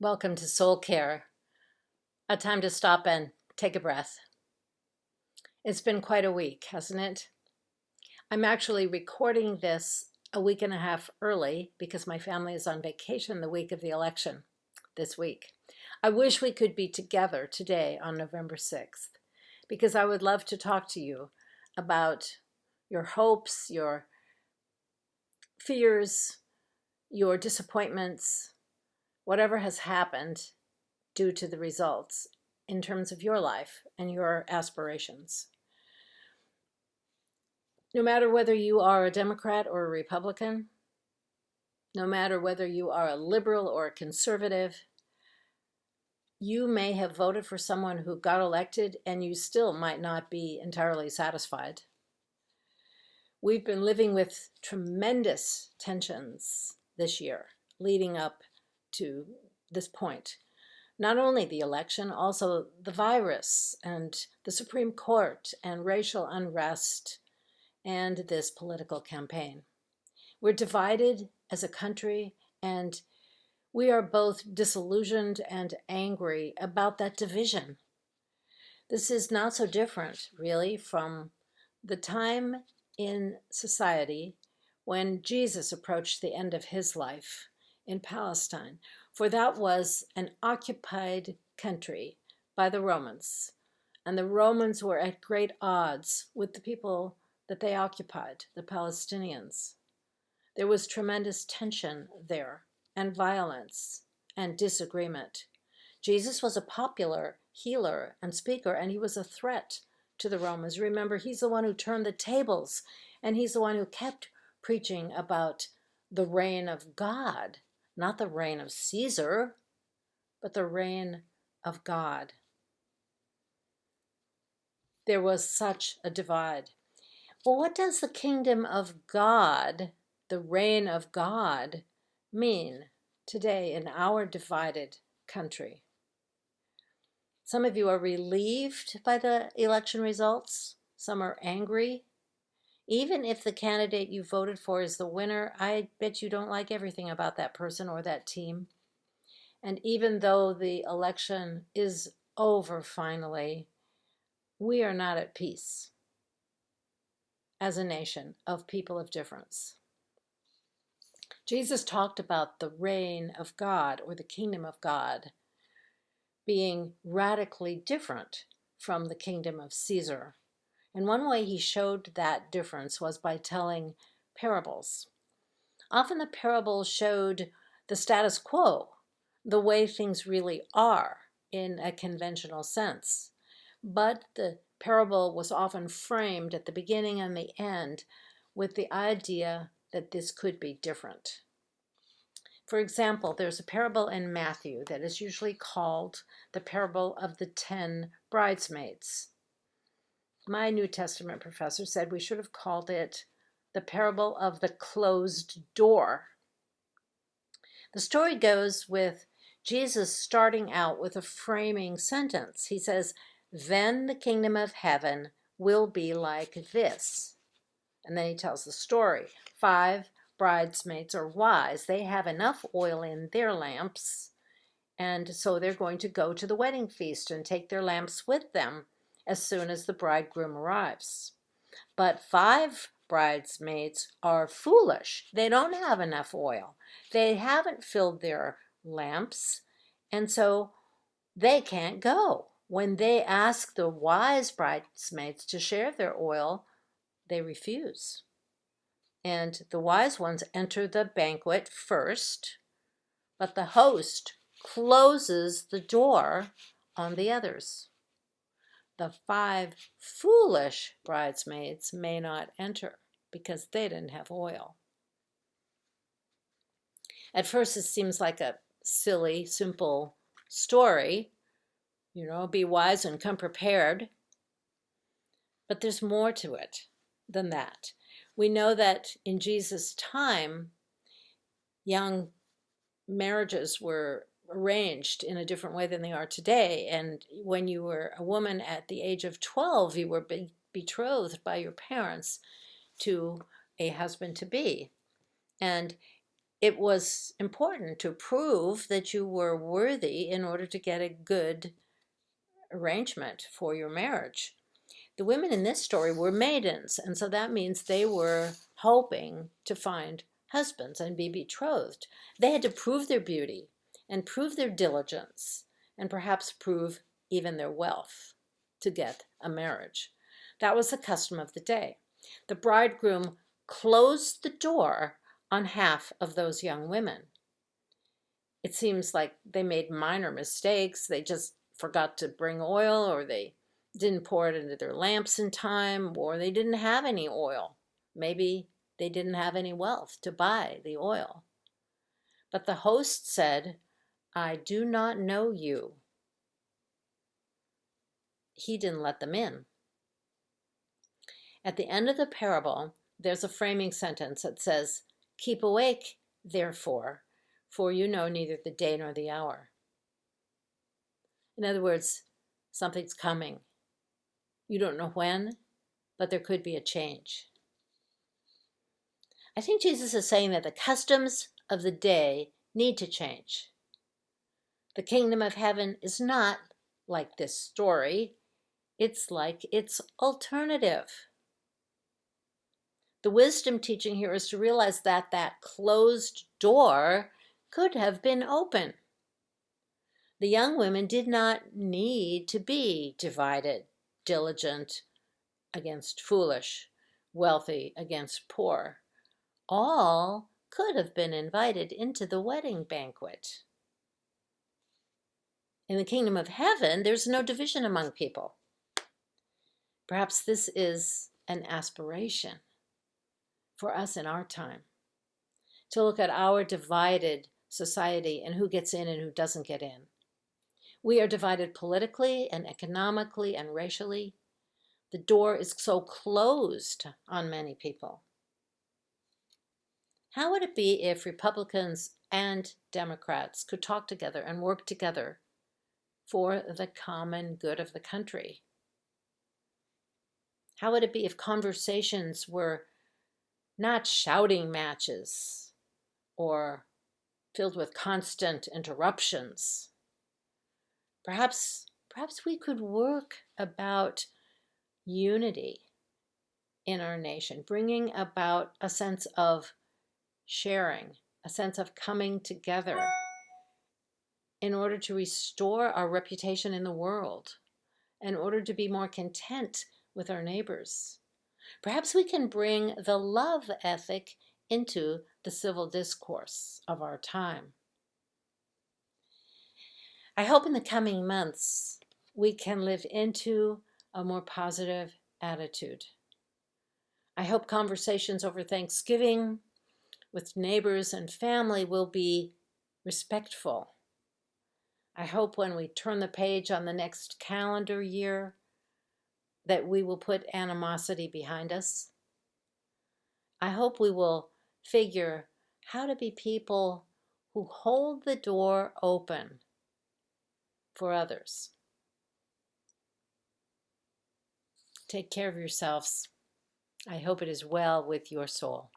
Welcome to Soul Care, a time to stop and take a breath. It's been quite a week, hasn't it? I'm actually recording this a week and a half early because my family is on vacation the week of the election this week. I wish we could be together today on November 6th because I would love to talk to you about your hopes, your fears, your disappointments, whatever has happened due to the results in terms of your life and your aspirations. No matter whether you are a Democrat or a Republican, no matter whether you are a liberal or a conservative, you may have voted for someone who got elected and you still might not be entirely satisfied. We've been living with tremendous tensions this year leading up to this point. Not only the election, also the virus and the Supreme Court and racial unrest and this political campaign. We're divided as a country, and we are both disillusioned and angry about that division. This is not so different, really, from the time in society when Jesus approached the end of his life in Palestine, for that was an occupied country by the Romans, and the Romans were at great odds with the people that they occupied, the Palestinians. There was tremendous tension there, and violence and disagreement. Jesus was a popular healer and speaker, and he was a threat to the Romans. Remember, he's the one who turned the tables, and he's the one who kept preaching about the reign of God, not the reign of Caesar, but the reign of God. There was such a divide. Well, what does the kingdom of God, the reign of God, mean today in our divided country? Some of you are relieved by the election results. Some are angry. Even if the candidate you voted for is the winner, I bet you don't like everything about that person or that team. And even though the election is over finally, we are not at peace as a nation of people of difference. Jesus talked about the reign of God or the kingdom of God being radically different from the kingdom of Caesar. And one way he showed that difference was by telling parables. Often the parables showed the status quo, the way things really are in a conventional sense. But the parable was often framed at the beginning and the end with the idea that this could be different. For example, there's a parable in Matthew that is usually called the parable of the 10 bridesmaids. My New Testament professor said we should have called it the parable of the closed door. The story goes with Jesus starting out with a framing sentence. He says, "Then the kingdom of heaven will be like this." And then he tells the story. 5 bridesmaids are wise. They have enough oil in their lamps, and so they're going to go to the wedding feast and take their lamps with them as soon as the bridegroom arrives. But 5 bridesmaids are foolish. They don't have enough oil. They haven't filled their lamps, and so they can't go. When they ask the wise bridesmaids to share their oil, they refuse. And the wise ones enter the banquet first, but the host closes the door on the others. The 5 foolish bridesmaids may not enter because they didn't have oil. At first, it seems like a silly, simple story. Be wise and come prepared. But there's more to it than that. We know that in Jesus' time, young marriages were arranged in a different way than they are today. And when you were a woman at the age of 12, you were betrothed by your parents to a husband-to-be. And it was important to prove that you were worthy in order to get a good arrangement for your marriage. The women in this story were maidens, and so that means they were hoping to find husbands and be betrothed. They had to prove their beauty and prove their diligence and perhaps prove even their wealth to get a marriage. That was the custom of the day. The bridegroom closed the door on half of those young women. It seems like they made minor mistakes. They just forgot to bring oil, or they didn't pour it into their lamps in time, or they didn't have any oil. Maybe they didn't have any wealth to buy the oil. But the host said, "I do not know you." He didn't let them in. At the end of the parable, there's a framing sentence that says, "Keep awake, therefore, for you know neither the day nor the hour." In other words, something's coming. You don't know when, but there could be a change. I think Jesus is saying that the customs of the day need to change. The kingdom of heaven is not like this story. It's like its alternative. The wisdom teaching here is to realize that that closed door could have been open. The young women did not need to be divided, diligent against foolish, wealthy against poor. All could have been invited into the wedding banquet. In the kingdom of heaven, there's no division among people. Perhaps this is an aspiration for us in our time, to look at our divided society and who gets in and who doesn't get in. We are divided politically and economically and racially. The door is so closed on many people. How would it be if Republicans and Democrats could talk together and work together for the common good of the country? How would it be if conversations were not shouting matches or filled with constant interruptions? Perhaps we could work about unity in our nation, bringing about a sense of sharing, a sense of coming together in order to restore our reputation in the world, in order to be more content with our neighbors. Perhaps we can bring the love ethic into the civil discourse of our time. I hope in the coming months we can live into a more positive attitude. I hope conversations over Thanksgiving with neighbors and family will be respectful. I hope when we turn the page on the next calendar year that we will put animosity behind us. I hope we will figure how to be people who hold the door open for others. Take care of yourselves. I hope it is well with your soul.